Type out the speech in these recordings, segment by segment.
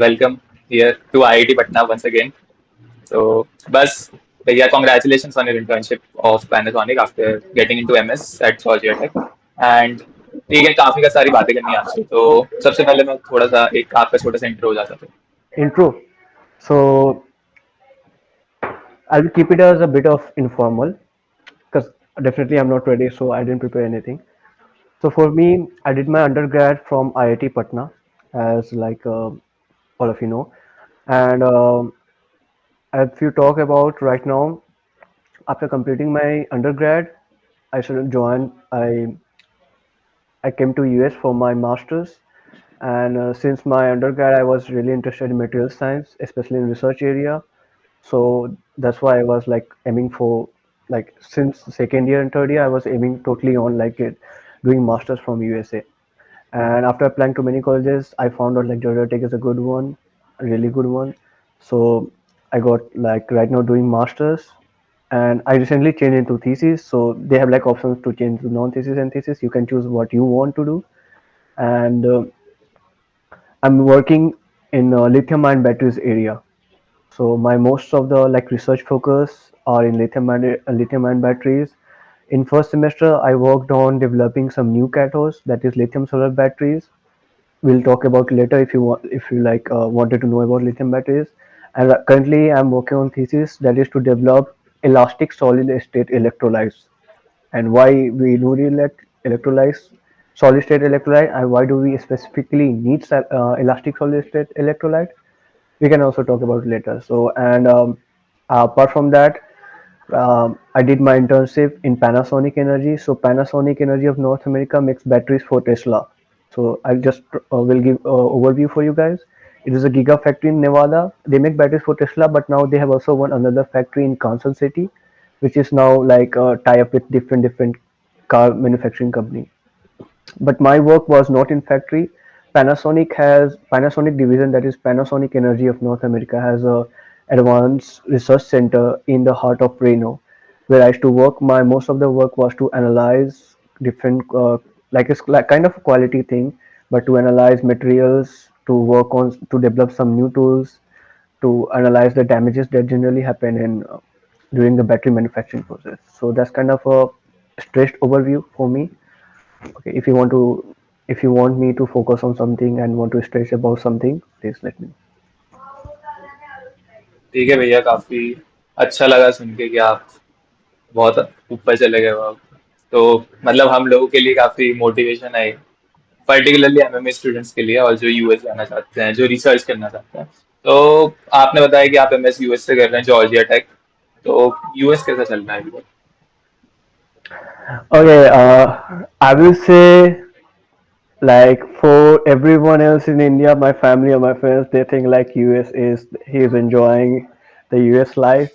welcome here to IIT Patna once again. So, bus, yeah, congratulations on your internship of Panasonic after getting into MS at Georgia Tech. And ठीक है काफी का सारी बातें करनी है आपसे तो सबसे पहले मैं थोड़ा सा एक आपका छोटा सा इंट्रो हो जाता था. Intro. So I'll keep it as a bit of informal because definitely I'm not ready, so I didn't prepare anything. So for me, I did my undergrad from IIT Patna, as all of you know. And if you talk about right now, after completing my undergrad, I should join. I came to US for my masters, and since my undergrad, I was really interested in material science, especially in research area. So that's why I was like aiming for like since second year and third year I was aiming totally on doing masters from USA. And after applying to many colleges, I found out like Georgia Tech is a good one, a really good one. So I got like right now doing masters, and I recently changed into thesis. So they have like options to change to non-thesis and thesis. You can choose what you want to do, and I'm working in lithium-ion batteries area. So my most of the like research focus are in lithium-ion batteries. In first semester, I worked on developing some new cathodes, that is lithium solar batteries. We'll talk about later if you want, if you wanted to know about lithium batteries. And currently, I'm working on thesis that is to develop elastic solid state electrolytes. And why we do electrolytes, solid state electrolyte, and why do we specifically need elastic solid state electrolyte? We can also talk about it later. So, and apart from that, I did my internship in Panasonic Energy. So, Panasonic Energy of North America makes batteries for Tesla. So, I'll just will give overview for you guys. It is a gigafactory in Nevada. They make batteries for Tesla, but now they have also one another factory in Kansas City, which is now like tie up with different car manufacturing company. But my work was not in factory. Panasonic division, that is Panasonic Energy of North America, has a advanced research center in the heart of Reno, where I used to work. My most of the work was to analyze different like it's like kind of a quality thing, but to analyze materials, to work on to develop some new tools, to analyze the damages that generally happen in during the battery manufacturing process. So that's kind of a stretched overview for me. Okay, if you want me to focus on something and want to stretch about something, please let me know. ठीक है भैया काफी अच्छा लगा सुन के कि आप बहुत ऊपर चले गए हो आप. तो मतलब हम लोगों के लिए काफी मोटिवेशन है पर्टिकुलरली एमएमए स्टूडेंट्स के लिए और जो यूएस जाना चाहते हैं जो रिसर्च करना चाहते हैं. तो आपने बताया कि आप एमएस यूएस से कर रहे हैं जॉर्जिया टेक. तो यूएस कैसा चल रहा है अभी? Okay, I will say like for everyone else in India, my family or my friends, they think like US is he is enjoying the US life.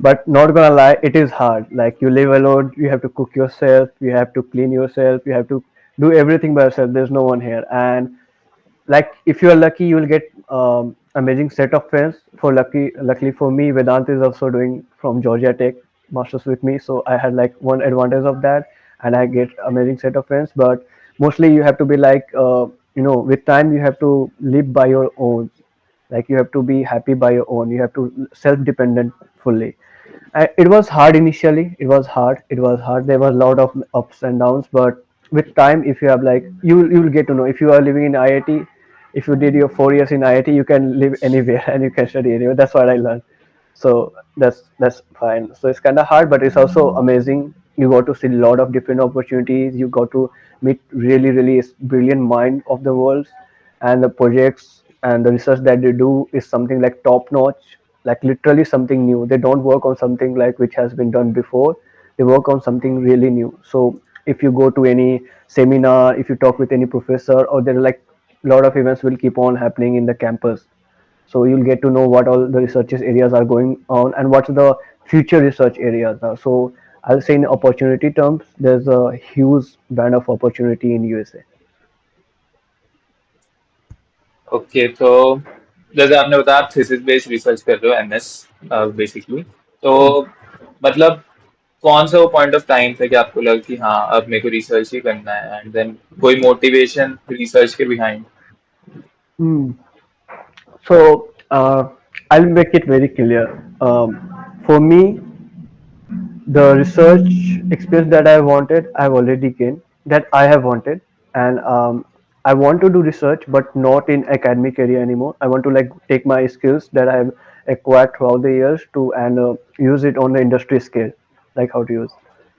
But not gonna lie, it is hard. Like you live alone, you have to cook yourself, you have to clean yourself, you have to do everything by yourself. There's no one here, and like if you are lucky you will get amazing set of friends. Luckily for me, Vedant is also doing from Georgia Tech masters with me, so I had like one advantage of that, and I get amazing set of friends. But mostly you have to be like with time you have to live by your own. Like you have to be happy by your own, you have to self dependent fully. It was hard initially. It was hard. There was a lot of ups and downs, but with time, if you have like you will get to know. If you are living in IIT, if you did your 4 years in IIT, you can live anywhere and you can study anywhere. That's what I learned. So that's fine. So it's kind of hard, but it's also amazing. You got to see a lot of different opportunities. You got to meet really brilliant mind of the world, and the projects and the research that they do is something like top notch, like literally something new. They don't work on something like which has been done before. They work on something really new. So if you go to any seminar, if you talk with any professor, or there are like a lot of events will keep on happening in the campus, so you'll get to know what all the research areas are going on and what's the future research areas are. So I'll say in opportunity terms, there's a huge band of opportunity in USA. Okay तो जैसे आपने बताया आप thesis based research कर रहे हो MS basically. तो मतलब कौन सा वो पॉइंट ऑफ टाइम था कि आपको लगा कि हाँ अब मेरे को रिसर्च ही करना है एंड देन कोई मोटिवेशन रिसर्च के behind? Hmm. So I'll make it very clear. For me, the research experience that I wanted, I've already gained. That I have wanted, and I want to do research, but not in academic area anymore. I want to like take my skills that I've acquired throughout the years to and use it on the industry scale, like how to use.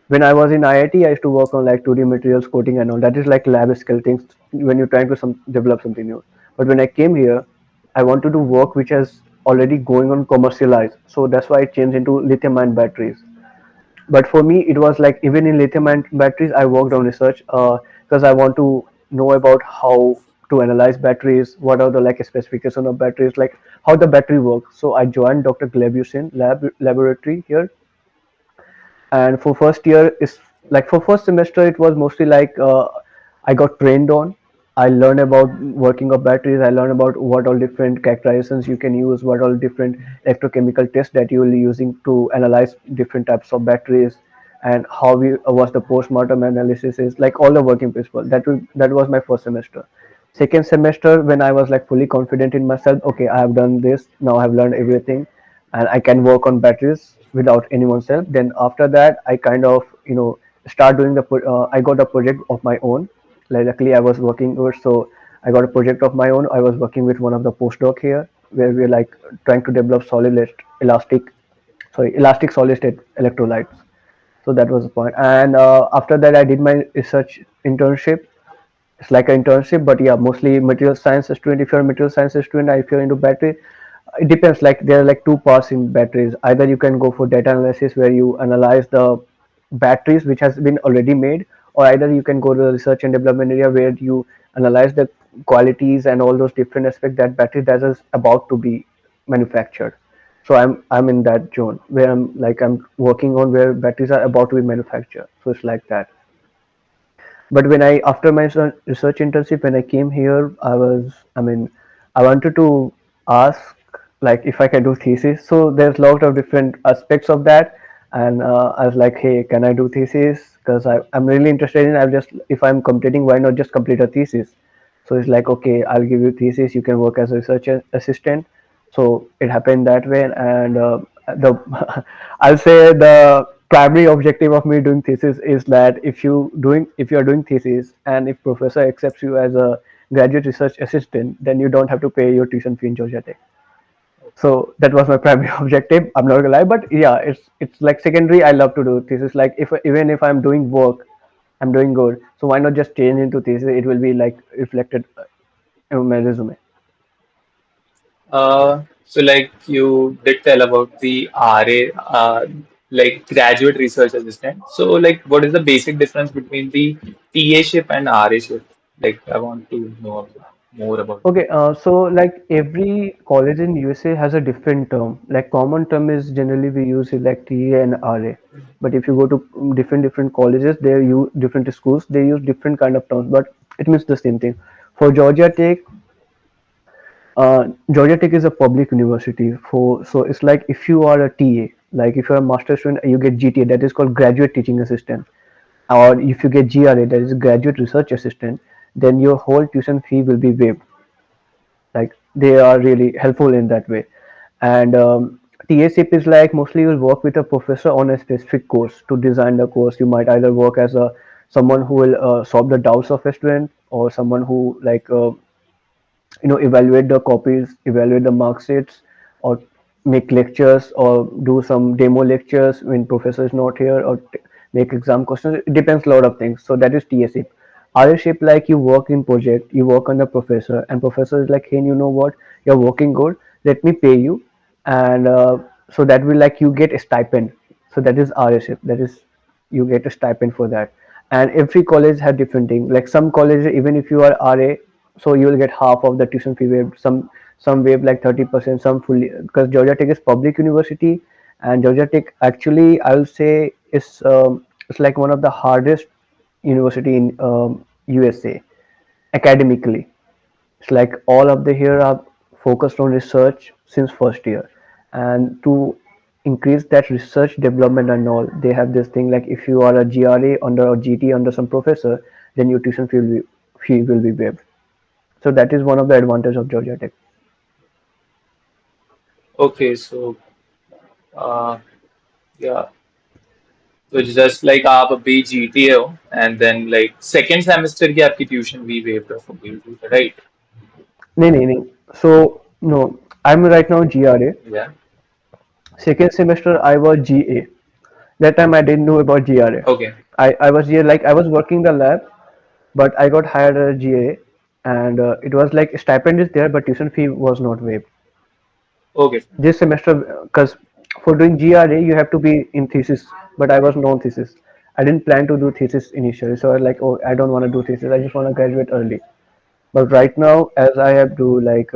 When I was in IIT, I used to work on like 2D materials, coating and all. That is like lab skill things when you're trying to develop something new. But when I came here, I want to do work which has already going on commercialized. So that's why I changed into lithium ion batteries. But for me it was like even in lithium ion batteries I worked on research because I want to know about how to analyze batteries, what are the like specification of batteries, like how the battery works. So I joined Dr. Glebusin laboratory here, and for first year is like for first semester it was mostly like I got trained on. I learned about working of batteries. I learned about what all different characterizations you can use, what all different electrochemical tests that you will be using to analyze different types of batteries, and how we was the post-mortem analysis is like all the working principle. That was my first semester. Second semester when I was like fully confident in myself, okay, I have done this now, I have learned everything and I can work on batteries without anyone's help. Then after that I kind of start doing I got a project of my own. Like luckily I was working with, so I got a project of my own. I was working with one of the postdoc here where we're like trying to develop elastic solid state electrolytes. So that was the point. And after that I did my research internship. It's like an internship, but yeah, mostly material science student. If you're a material science student, if you're into battery, it depends. Like there are like two parts in batteries. Either you can go for data analysis where you analyze the batteries which has been already made, or either you can go to the research and development area where you analyze the qualities and all those different aspects that battery that is about to be manufactured. So I'm in that zone where I'm working on where batteries are about to be manufactured. So it's like that. But when I after my research internship, when I came here, I wanted to ask like if I can do thesis. So there's a lot of different aspects of that, and I was like, hey, can I do thesis? Because I'm really interested in. I'll just if I'm completing, why not just complete a thesis? So it's like, okay, I'll give you thesis. You can work as a research assistant. So it happened that way, and the I'll say the primary objective of me doing thesis is that if you are doing thesis and if professor accepts you as a graduate research assistant, then you don't have to pay your tuition fee in Georgia Tech. So that was my primary objective. I'm not gonna lie, but yeah, it's like secondary. I love to do thesis. Like if even if I'm doing work, I'm doing good. So why not just change into thesis? It will be like reflected in my resume. So like you did tell about the RA, like graduate research assistant. So like what is the basic difference between the TA ship and RA ship? Like I want to know more about that. Okay, so like every college in USA has a different term. Like common term is generally we use it like TA and RA. But if you go to different colleges, they use different schools, they use different kind of terms, but it means the same thing. For Georgia Tech is a public university. So it's like if you are a TA, like if you're a master student, you get GTA, that is called graduate teaching assistant, or if you get GRA, that is graduate research assistant, then your whole tuition fee will be waived. Like they are really helpful in that way. And TASIP is like mostly you'll work with a professor on a specific course to design the course. You might either work as a someone who will solve the doubts of a student, or someone who evaluate the copies, evaluate the mark sheets, or make lectures or do some demo lectures when professor is not here, or make exam questions. It depends a lot of things. So that is TSA. RShip, like you work in project, you work under professor, and professor is like, hey, you know what, you're working good, let me pay you, and so that will like you get a stipend. So that is RShip. That is you get a stipend for that. And every college has different things. Like some colleges, even if you are RA, so you will get half of the tuition fee waived. Some waive like 30%, some fully, because Georgia Tech is public university, and Georgia Tech actually I will say is it's like one of the hardest university in USA academically. It's like all of the here are focused on research since first year, and to increase that research development and all, they have this thing like if you are a GRA under or GT under some professor, then your tuition fee will be waived. So that is one of the advantage of Georgia Tech. Okay, so uh, yeah, so just like आप अभी GTA हो and then like second semester की आपकी tuition भी waived off हो गई थी, right? नहीं नहीं नहीं. So no, I'm right now GRA. Yeah. Second semester I was GA. That time I didn't know about GRA. Okay. I was GA, like I was working the lab, but I got hired as GA, and it was like stipend is there, but tuition fee was not waived Okay. Fine. this semester, because for doing GRA you have to be in thesis, but I was non-thesis. I didn't plan to do thesis initially, so I was like, oh, I don't want to do thesis. I just want to graduate early. But right now, as I have to like,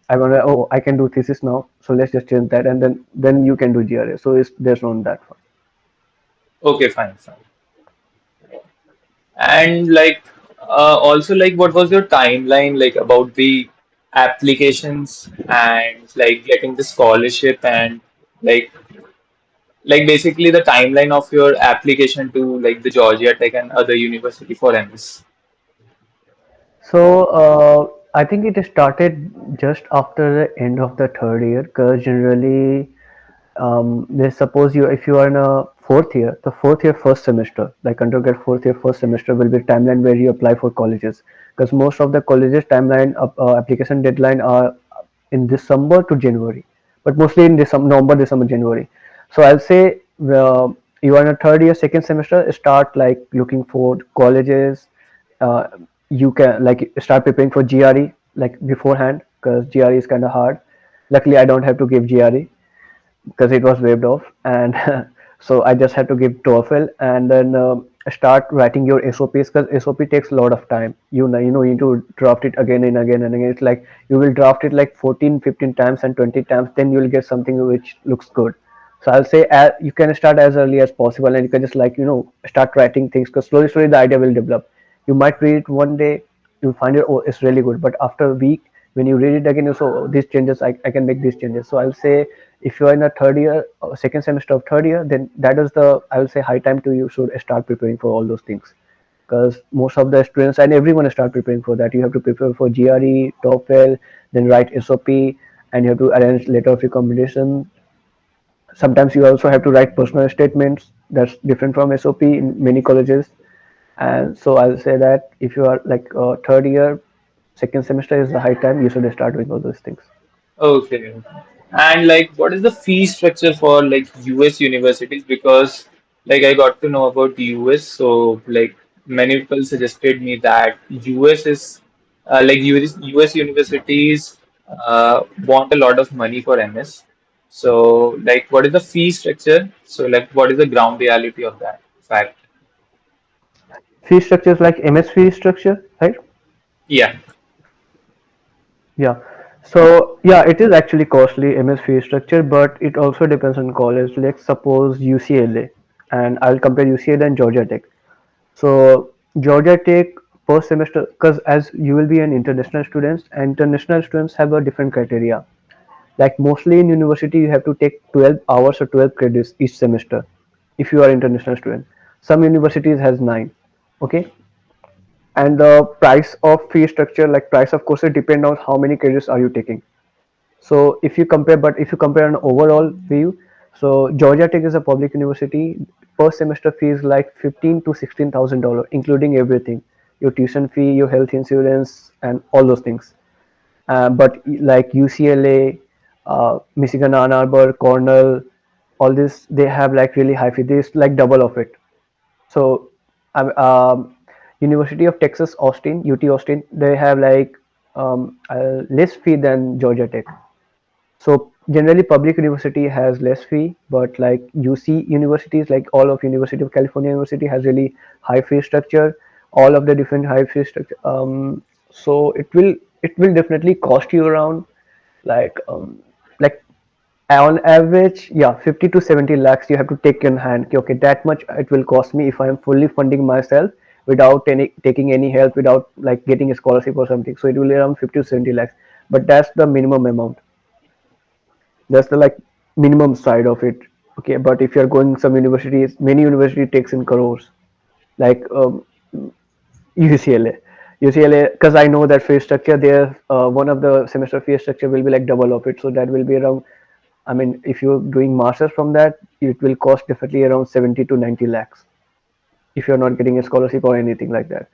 I wanna, oh, I can do thesis now, so let's just change that, and then you can do GRA. So it's there's on that one. Okay. Fine. Fine. And like also like what was your timeline like about the applications and like getting the scholarship and like basically the timeline of your application to like the Georgia Tech and other university for MS. So I think it started just after the end of the third year, because generally they suppose you, if you are in a fourth year, the fourth year first semester, like undergrad fourth year first semester will be timeline where you apply for colleges, because most of the colleges timeline application deadline are in December to January, but mostly in December, November, December, January. So I'll say you are in a third year second semester, start like looking for colleges. uh, you can like start preparing for GRE like beforehand, because GRE is kind of hard. Luckily I don't have to give GRE because it was waived off, and so I just had to give TOEFL, and then start writing your SOPs, because SOP takes a lot of time. You need to draft it again and again and again. It's like you will draft it like 14, 15 times and 20 times, then you will get something which looks good. So I'll say you can start as early as possible, and you can just like start writing things, because slowly slowly the idea will develop. You might read it one day, you'll find it, oh, it's really good, but after a week when you read it again, you say, oh, these changes, I can make these changes. So I'll say if you are in a third year second semester of third year, then that is the, I will say, high time to you should start preparing for all those things, because most of the students and everyone start preparing for that. You have to prepare for GRE, TOEFL, then write SOP, and you have to arrange letter of recommendation. Sometimes you also have to write personal statements. That's different from SOP in many colleges. And so I'll say that if you are like third year second semester is the high time you should start doing all those things. Okay. And like, what is the fee structure for like US universities? Because like I got to know about the US, so like many people suggested me that US is like US universities want a lot of money for MS. So like, what is the fee structure? So like, what is the ground reality of that fact? Fee structures like MS fee structure, right? Yeah. Yeah. So yeah, it is actually costly MS fee structure, but it also depends on college. Let's suppose UCLA, and I'll compare UCLA and Georgia Tech. So Georgia Tech per semester, because as you will be an international students, and international students have a different criteria. Like mostly in university, you have to take 12 hours or 12 credits each semester if you are international student. Some universities has 9. Okay, and the price of fee structure, like price of courses, depend on how many credits are you taking. So if you compare, but if you compare an overall view, so Georgia Tech is a public university. Per semester fee is like 15 to 16,000 dollars, including everything, your tuition fee, your health insurance, and all those things. But like UCLA, Michigan Ann Arbor, Cornell, all this, they have like really high fee. This like double of it. So University of Texas Austin, UT Austin, they have like less fee than Georgia Tech. So generally public university has less fee, but like UC universities, like all of University of California University has really high fee structure, all of the different high fee structure. So it will definitely cost you around like like on average, yeah, 50 to 70 lakhs you have to take in hand. Okay, that much it will cost me if I am fully funding myself without taking any help, without like getting a scholarship or something. So it will be around 50 to 70 lakhs, but that's the minimum amount. That's the like minimum side of it. Okay, but if you're going some universities, many university takes in crores, like UCLA. UCLA, because I know that fee structure there, one of the semester fee structure will be like double of it, so that will be around. I mean, if you're doing masters from that, it will cost definitely around 70 to 90 lakhs if you're not getting a scholarship or anything like that.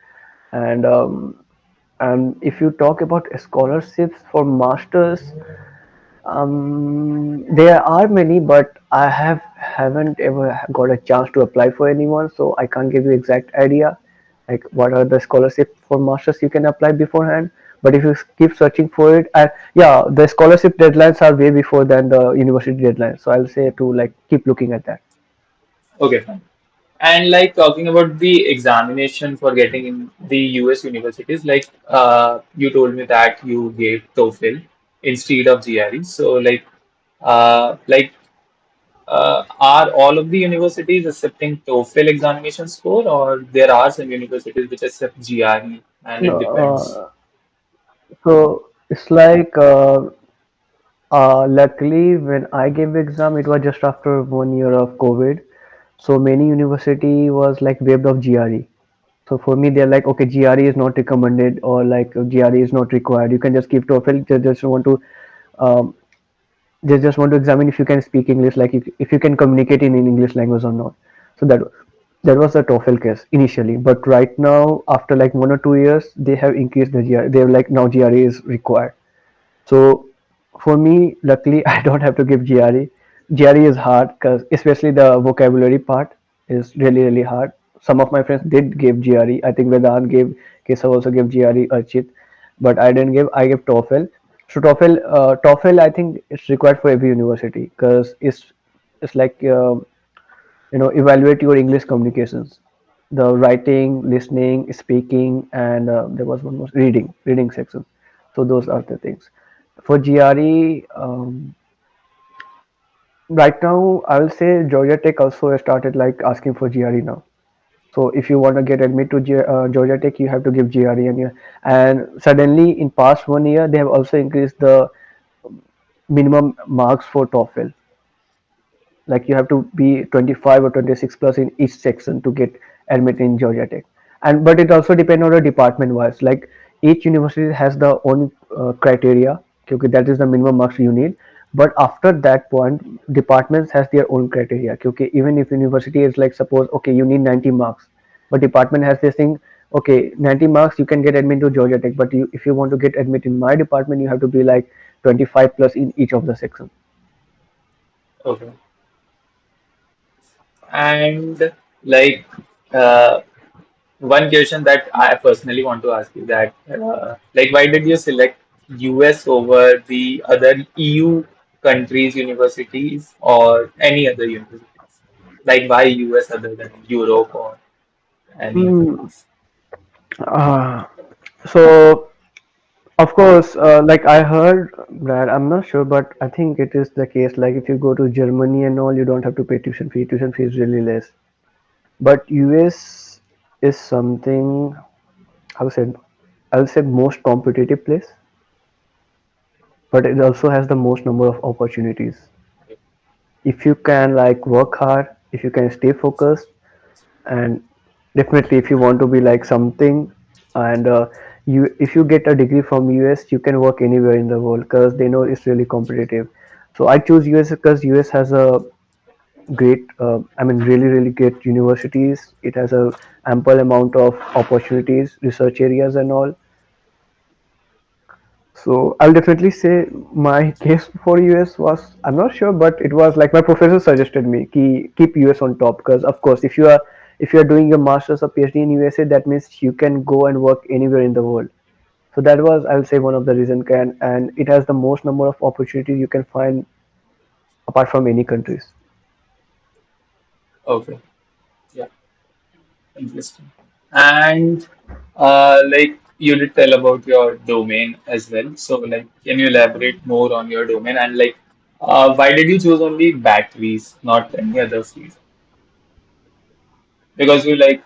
And if you talk about scholarships for masters, there are many, but I haven't ever got a chance to apply for anyone, so I can't give you exact idea like what are the scholarship for masters you can apply beforehand. But if you keep searching for it, and yeah, the scholarship deadlines are way before than the university deadlines. So I'll say to like keep looking at that. Okay, fine. And like talking about the examination for getting in the US universities, like you told me that you gave TOEFL instead of GRE. So like are all of the universities accepting TOEFL examination score, or there are some universities which accept GRE, and No, it depends. so it's like luckily when I gave exam, it was just after 1 year of COVID. So many university was like waived of GRE. So for me, they're like, okay, GRE is not recommended or like GRE is not required. You can just give TOEFL. Um, they just want to examine if you can speak English, like if you can communicate in English language or not. So that was the TOEFL case initially. But right now, after like 1 or 2 years, they have increased the GRE. They're like now GRE is required. So for me, luckily, I don't have to give GRE. GRE is hard because especially the vocabulary part is really really hard. Some of my friends did give GRE. I think Vedant gave, Keshav also gave GRE, Archit, but I didn't give. I gave TOEFL. So TOEFL, I think it's required for every university because it's like evaluate your English communications, the writing, listening, speaking, and there was one more reading section. So those are the things. For GRE, right now I will say Georgia Tech also has started like asking for GRE now. So if you want to get admit to Georgia Tech, you have to give GRE, and suddenly in past 1 year they have also increased the minimum marks for TOEFL. Like you have to be 25 or 26 plus in each section to get admitted in Georgia Tech. And but it also depends on the department wise. Like each university has the own criteria. Okay, that is the minimum marks you need. But after that point, departments has their own criteria. Okay, even if university is like suppose okay you need 90 marks, but department has this thing. Okay, 90 marks you can get admitted to Georgia Tech, but if you want to get admitted in my department, you have to be like 25 plus in each of the sections. Okay. And like uh, one question that I personally want to ask you that like why did you select US over the other EU countries universities or any other universities? Like why US other than Europe or any other Mm, place? uh, so of course, like I heard that I'm not sure, but I think it is the case. Like if you go to Germany and all, you don't have to pay tuition fee. Tuition fee is really less. But US is something I would say I would say most competitive place, but it also has the most number of opportunities. If you can like work hard, if you can stay focused, and definitely if you want to be like something, and you if you get a degree from US, you can work anywhere in the world because they know it's really competitive. So I choose US because US has a great I mean really really great universities. It has a ample amount of opportunities, research areas and all. So I'll definitely say my case for US was I'm not sure, but it was like my professor suggested me keep US on top because of course if you are doing your masters or PhD in USA, that means you can go and work anywhere in the world. So that was I'll say one of the reason can, and it has the most number of opportunities you can find apart from any countries. Okay, yeah, interesting. And like you did tell about your domain as well. So like, can you elaborate more on your domain and like, why did you choose only batteries, not any other field? Because you like,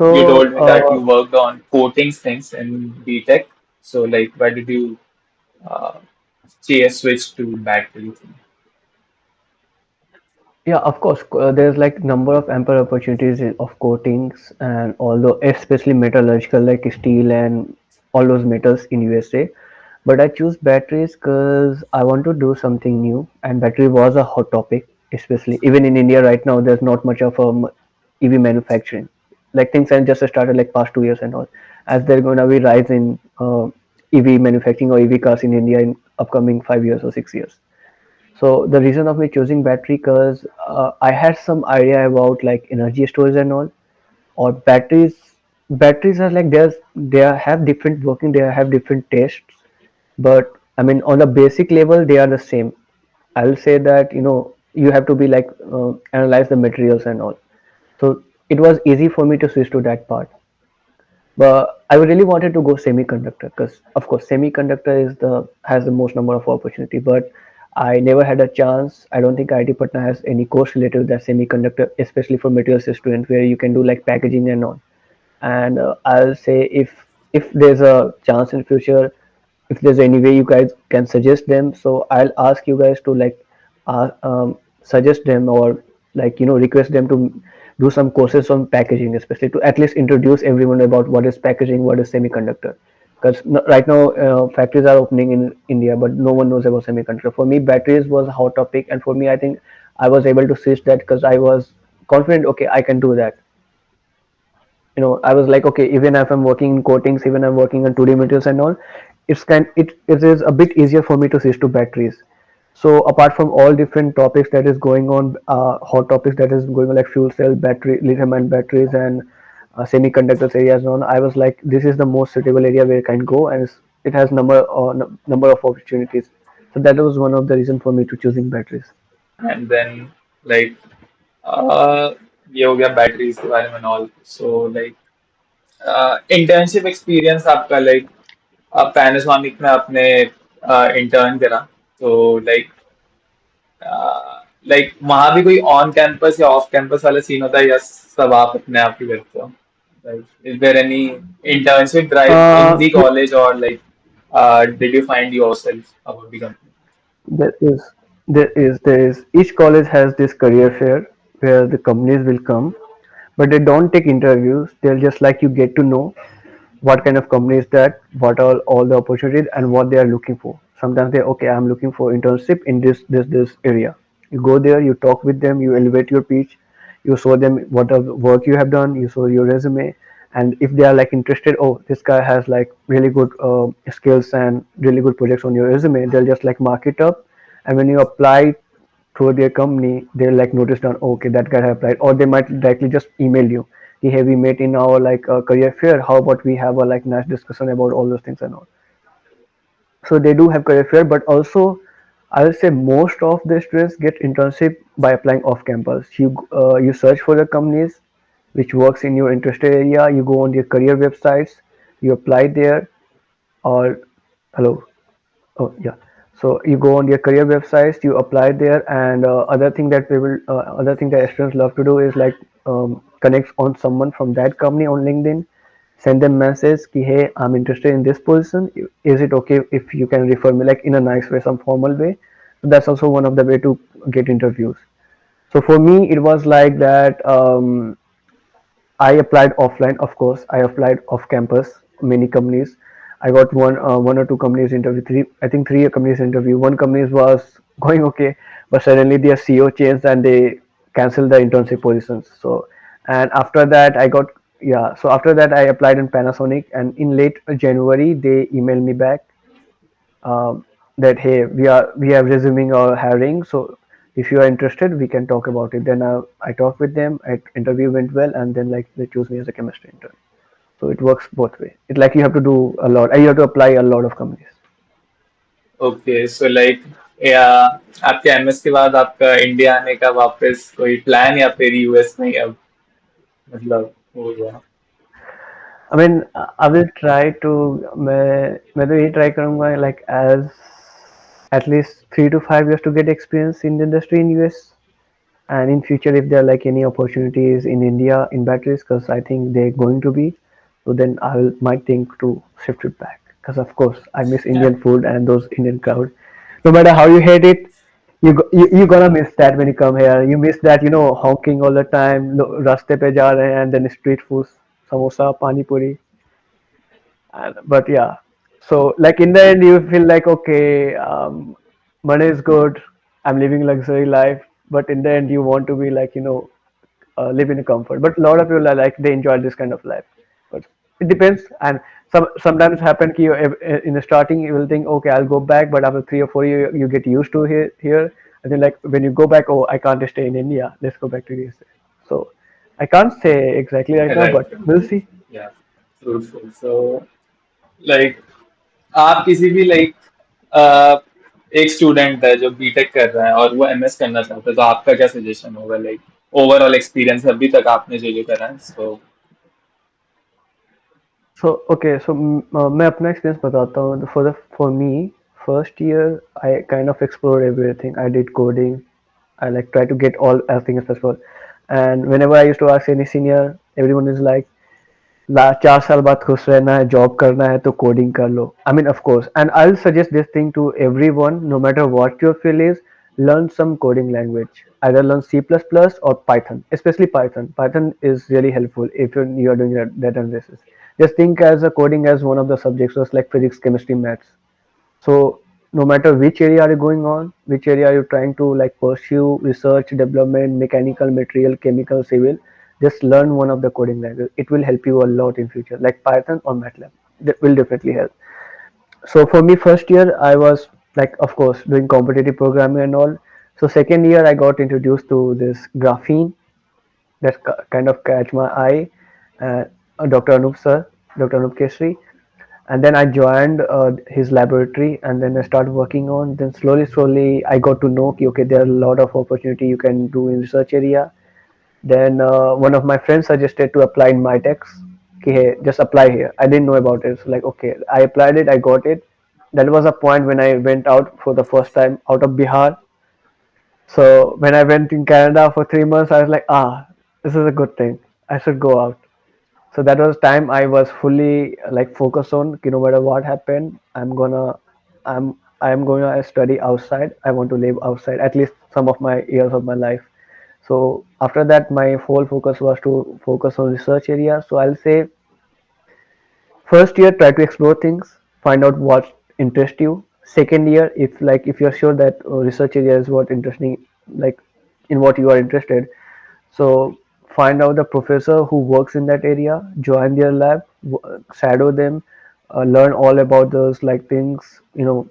you So told me that you worked on coatings things in BTech. So like, why did you uh, switch to battery thing? yeah, of course, there's like number of ample opportunities of coatings and although especially metallurgical like steel and all those metals in USA. But I choose batteries because I want to do something new, and battery was a hot topic, especially even in India right now. There's not much of EV manufacturing. Like things have just started like past 2 years and all. As they're gonna be rise in EV manufacturing or EV cars in India in upcoming 5 years or 6 years. So the reason of me choosing battery because I had some idea about like energy storage and all, or batteries. Batteries are like they have different working, they have different tests, but I mean on a basic level they are the same. I'll say that you have to be like analyze the materials and all. So it was easy for me to switch to that part. But I really wanted to go semiconductor because of course semiconductor is the has the most number of opportunity. But I never had a chance. I don't think IT Patna has any course related to that semiconductor, especially for materials student where you can do like packaging and all. And I'll say if there's a chance in future, if there's any way you guys can suggest them, so I'll ask you guys to like suggest them, or like request them to do some courses on packaging, especially to at least introduce everyone about what is packaging, what is semiconductor. Because right now factories are opening in India, but no one knows about semiconductor. For me batteries was a hot topic, and for me I think I was able to switch that because I was confident, okay, I can do that. I was like, okay, even if I'm working in coatings, even I'm working on 2D materials and all, it is a bit easier for me to switch to batteries. So apart from all different topics that is going on, hot topics that is going on like fuel cell battery, lithium ion batteries, and semiconductors areas and all, I was like, this is the most suitable area where I can go, and it has number of opportunities. So that was one of the reason for me to choosing batteries. And then like ये हो गया batteries के बारे में all so like internship experience आपका like आप Panasonic में आपने इंटर्न करा तो लाइक वहां भी कोई ऑन कैंपस या ऑफ कैंपस वाला सीन होता है या सब आप अपने आप ही करते हो like is there any internship drive in the Yeah, college और like did you find yourself about the company there is, there is. Each college has this career fair where the companies will come, but they don't take interviews. They'll just like you get to know what kind of company is that, what are all the opportunities, and what they are looking for. Sometimes they, okay, I'm looking for internship in this area. You go there, you talk with them, you elevate your pitch, you show them what are the work you have done, you show your resume, and if they are like interested, oh, this guy has like really good skills and really good projects on your resume, they'll just like mark it up, and when you apply through their company, they'll like notice down, okay, that guy have applied, or they might directly just email you, hey, we met in our like career fair, how about we have a like nice discussion about all those things and all. So they do have career fair, but also I will say most of the students get internship by applying off campus. You search for the companies which works in your interested area, you go on their career websites, you apply there, or hello. Oh, yeah. So you go on your career websites, you apply there, and other thing that students love to do is like connect on someone from that company on LinkedIn, send them message, ki, hey, I'm interested in this position. Is it okay if you can refer me, like in a nice way, some formal way? So that's also one of the way to get interviews. So for me, it was like that. I applied offline, of course. I applied off campus, many companies. I got one or two companies interview. Three, I think three companies interview. One company was going okay, but suddenly their CEO changed and they canceled the internship positions. So, and after that, I got, yeah. So after that, I applied in Panasonic, and in late January, they emailed me back that, hey, we are resuming our hiring, so if you are interested we can talk about it. Then I talked with them, interview went well, and then like they choose me as a chemistry intern. So it works both way. It like you have to do a lot, you have to apply a lot of companies. Okay so like या आपके MS के बाद आपका India आने का वापस कोई plan या फिर यूएस में ही अब मतलब हो गया I mean, I will try to, मैं तो यही try करूँगा like as at least 3 to 5 years to get experience in the industry in US. And in future, if there are like any opportunities in India in batteries, because I think they're going to be, so then I will might think to shift it back. Because of course I miss Indian food and those Indian crowd. No matter how you hate it, you gonna miss that when you come here. You miss that, honking all the time, raste pe ja rahe hain, and then street food, samosa, pani puri. But yeah. So, like in the end, you feel like okay, money is good. I'm living luxury life, but in the end, you want to be like live in comfort. But a lot of people are like they enjoy this kind of life. But it depends, and sometimes happen ki in the starting you will think okay I'll go back, but after 3 or 4 years you get used to here, and then like when you go back, oh I can't stay in India. Let's go back to USA. So I can't say exactly right now, right but we'll see. या fruitful so like आप किसी भी एक student है जो BTech कर रहा है और वो एमएस करना चाहता है तो आपका क्या सजेशन होगा लाइक ओवरऑल एक्सपीरियंस अभी तक आपने जो जो करा है सो So okay, so मैं अपना experience बताता हूँ. For me, first year I kind of explored everything. I did coding. I like try to get all as things as possible. And whenever I used to ask any senior, everyone is like, ला 4 साल बाद खुश रहना है job करना है तो coding कर लो. I mean of course, and I'll suggest this thing to everyone, no matter what your field is, learn some coding language. Either learn C++ or Python, especially Python. Python is really helpful if you are doing data analysis. Just think as a coding as one of the subjects, just like physics, chemistry, maths. So no matter which area are you going on, which area you're trying to like pursue, research, development, mechanical, material, chemical, civil, just learn one of the coding language. It will help you a lot in future, like Python or MATLAB. That will definitely help. So for me, first year I was like, of course, doing competitive programming and all. So second year I got introduced to this graphene that kind of catch my eye. Uh, Dr. Anup sir, Dr. Anup Kesri, and then I joined his laboratory, and then I started working on. Then slowly, I got to know कि okay, there are a lot of opportunity you can do in research area. Then one of my friends suggested to apply in MyTex. कि hey, just apply here. I didn't know about it. So like okay, I applied it. I got it. That was a point when I went out for the first time out of Bihar. So when I went in Canada for 3 months, I was like, this is a good thing. I should go out. So that was time I was fully like focused on no matter what happened, I'm going to study outside. I want to live outside at least some of my years of my life. So after that my whole focus was to focus on research area. So I'll say first year try to explore things, find out what interests you. Second year, if you're sure that research area is what interesting, like in what you are interested, so find out the professor who works in that area, join their lab, shadow them, learn all about those like things,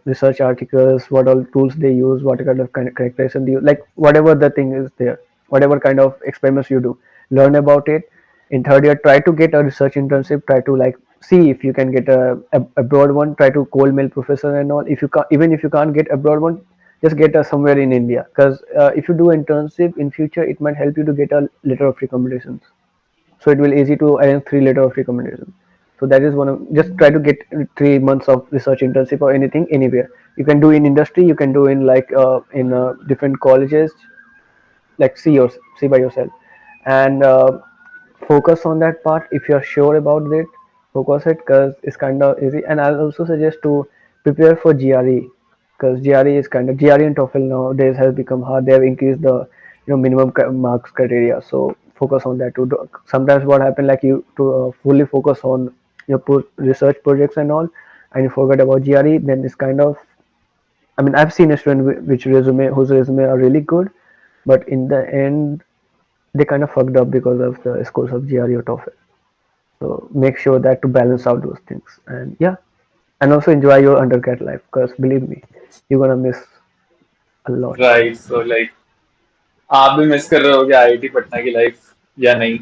research articles, what all tools they use, what kind of characterization they use, like whatever the thing is there, whatever kind of experiments you do, learn about it. In third year, try to get a research internship, try to like see if you can get a broad one, try to cold mail professor and all. If you can, even if you can't get a broad one, just get somewhere in India, because if you do internship in future, it might help you to get a letter of recommendations. So it will easy to arrange 3 letter of recommendation. So that is one of, just try to get 3 months of research internship or anything anywhere. You can do in industry, you can do in like in different colleges, like see by yourself, and focus on that part. If you're sure about it, focus it, because it's kind of easy. And I'll also suggest to prepare for GRE, because GRE is kind of, GRE and TOEFL nowadays has become hard. They have increased the minimum marks criteria, so focus on that too. Sometimes what happen, like you to fully focus on your research projects and all, and you forget about GRE, then it's kind of, I mean, I've seen a student which resume whose resume are really good, but in the end they kind of fucked up because of the scores of GRE or TOEFL. So make sure that to balance out those things, and yeah, and also enjoy your undergrad life, because believe me, you're gonna miss a lot. Right so like आप भी miss कर रहे होगे IIT Patna की life या नहीं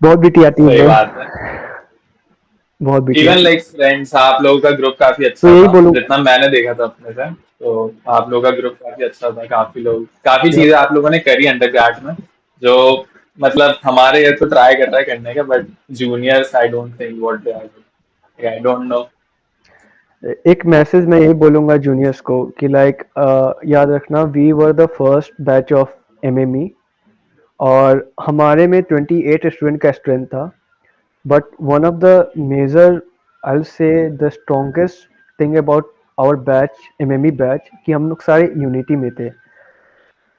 बहुत बीती आती है सही ब्रो, बात है बहुत बीती इवन आती है. लाइक फ्रेंड्स आप लोगों का ग्रुप काफी तो अच्छा यही था बोलूँ. जितना मैंने देखा था अपने से तो आप लोगों का ग्रुप काफी अच्छा था काफी लोग काफी Yep. चीजें आप लोगों ने करी अंडरग्रेड में जो मतलब हमारे ये तो ट्राई कर रहा है करने का but juniors I don't think what they are I don't know एक मैसेज मैं यही बोलूंगा जूनियर्स को कि लाइक याद रखना, we were the first batch of MME, और हमारे में 28 स्टूडेंट का स्ट्रेंथ था. But one of the major, I say the strongest thing about our batch, MME batch, कि हम लोग सारे यूनिटी में थे.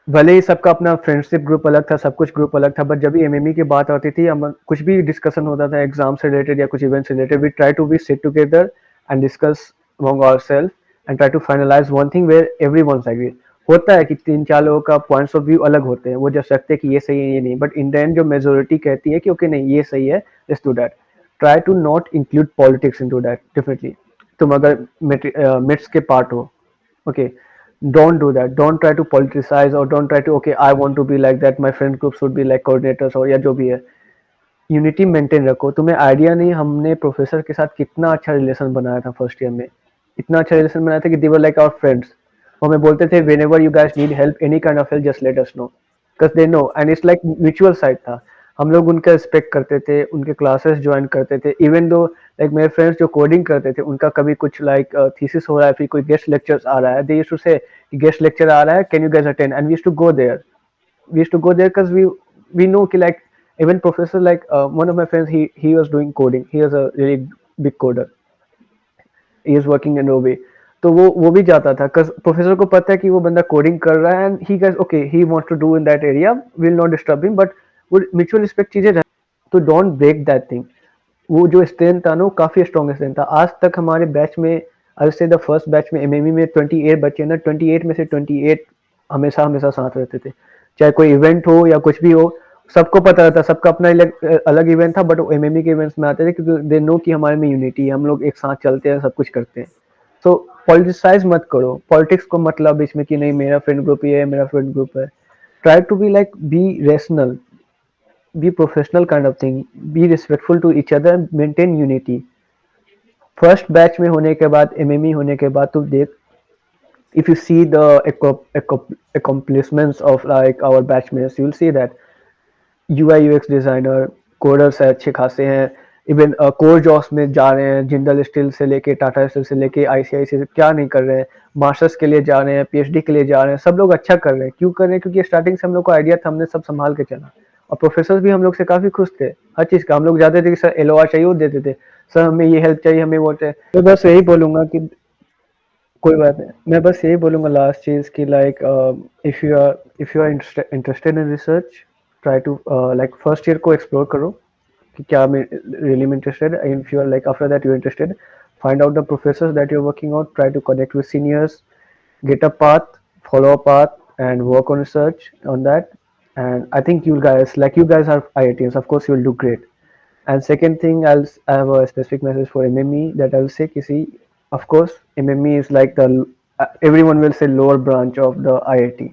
भले ही सबका अपना फ्रेंडशिप ग्रुप अलग था, सब कुछ ग्रुप अलग था, बट जब भी एमएमई की बात आती थी, हम कुछ भी डिस्कशन होता था एग्जाम से रिलेटेड या कुछ इवेंट से related, we try to be sit together and discuss among ourselves and try to finalize one thing where everyone agree. होता है कि तीन चार लोगों का पॉइंट्स ऑफ व्यू अलग होते हैं, वो जब सकते हैं कि ये सही है ये नहीं, बट इन द एंड जो मेजोरिटी कहती है कि ओके नहीं ये सही है, let's do that. Try to not include politics into that definitely. तुम अगर मिट्स के पार्ट हो, okay, don't do that, don't try to politicize or don't try to okay I want to be like that, my friend group should be like coordinators और या जो भी है। Unity maintain रखो। तुम्हें आइडिया नहीं हमने प्रोफेसर के साथ कितना अच्छा रिलेशन बनाया था फर्स्ट ईयर में, इतना अच्छा रिलेशन बनाया था कि दे वर लाइक आवर फ्रेंड्स। वो हमें बोलते थे when ever you guys need help any kind of help just let us know, because they know and it's like mutual side था। हम लोग उनका रिस्पेक्ट करते थे, उनके क्लासेस ज्वाइन करते थे, इवन दो लाइक मेरे फ्रेंड्स जो कोडिंग करते थे उनका कभी कुछ लाइक थीसिस हो रहा है, फिर कोई गेस्ट लेक्चर आ रहा है, they used to say guest lecture आ रहा है can you guys attend, and we used to go there. We used to go there because we know कि like even professor like one of my friends, he was doing coding, he was a really big coder, he is working in Adobe। तो वो भी जाता था cause professor को पता है कि वो बंदा कोडिंग कर रहा है, and he guys okay he wants to do in that area, will not disturb him, but वो म्यूचुअल रिस्पेक्ट चीजें, तो डोंट ब्रेक दैट थिंग। वो जो स्ट्रेंथ था ना वो काफी स्ट्रॉन्ग स्ट्रेंथ था। आज तक हमारे बैच में, आई से द फर्स्ट बैच में एमएमई में 28 बच्चे ना, 28 में से 28 हमेशा हमेशा साथ रहते थे, चाहे कोई इवेंट हो या कुछ भी हो। सबको पता रहता, सबका अपना अलग इवेंट था, बट वो एमएमई के इवेंट्स में आते थे क्योंकि दे नो कि हमारे में यूनिटी है, हम लोग एक साथ चलते हैं, सब कुछ करते हैं। सो पॉलिटिसाइज मत करो, पॉलिटिक्स को मतलब इसमें कि नहीं मेरा फ्रेंड ग्रुप ये है मेरा फ्रेंड ग्रुप है। Try to be like be rational, be professional kind of thing, be respectful to each other, maintain unity। First batch में होने के बाद, एमएमई होने के बाद, तो देख if you see the accomplishments of like our batchmates, you will see that UI UX designer coders है अच्छे खासे हैं, इवन कोर जॉब्स में जा रहे हैं, जिंदल स्टील से लेके टाटा स्टील से लेके आईसीआईसी से, क्या नहीं कर रहे हैं, मास्टर्स के लिए जा रहे हैं, पीएचडी के लिए जा रहे हैं, सब लोग अच्छा कर रहे हैं। क्यों कर रहे हैं? क्योंकि स्टार्टिंग से हम लोग को आइडिया था, हमने सब संभाल के चला, और प्रोफेसर भी हम लोग से काफी खुश थे हर चीज का। हम लोग जाते थे कि सर एलओआर चाहिए, वो देते थे, सर हमें ये हेल्प चाहिए, हमें वो चाहिए। तो बस यही बोलूंगा कि कोई बात नहीं, मैं बस यही बोलूंगा लास्ट चीज की like if you are interested in research, try to like first year को एक्सप्लोर करो कि क्या मैं रियली में interested, and if you are like after that you interested, find out the professors that you are working out, try to connect with seniors, get a path, follow a path, and work on research on that. And I think you guys, like you guys are IITs, of course you will do great. And second thing, I have a specific message for MME that I'll say, kisi, of course, MME is like the everyone will say lower branch of the IIT.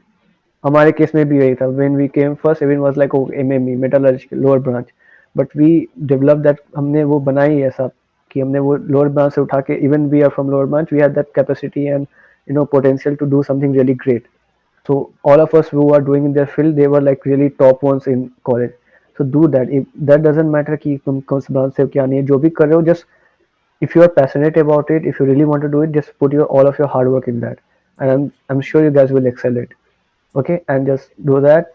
हमारे case में भी यही था, when we came first everyone was like oh MME metallurgy lower branch, but we developed that, हमने वो बनाई ऐसा कि हमने वो lower branch से उठा के, even we are from lower branch, we had that capacity and potential to do something really great। So all of us who are doing in their field, they were like really top ones in college। So do that, if that doesn't matter कि तुम कौन सी branch से हो क्या नहीं है, जो भी कर रहे हो, just if you are passionate about it, if you really want to do it, just put your all of your hard work in that, and I'm sure you guys will excel it। Okay, and just do that,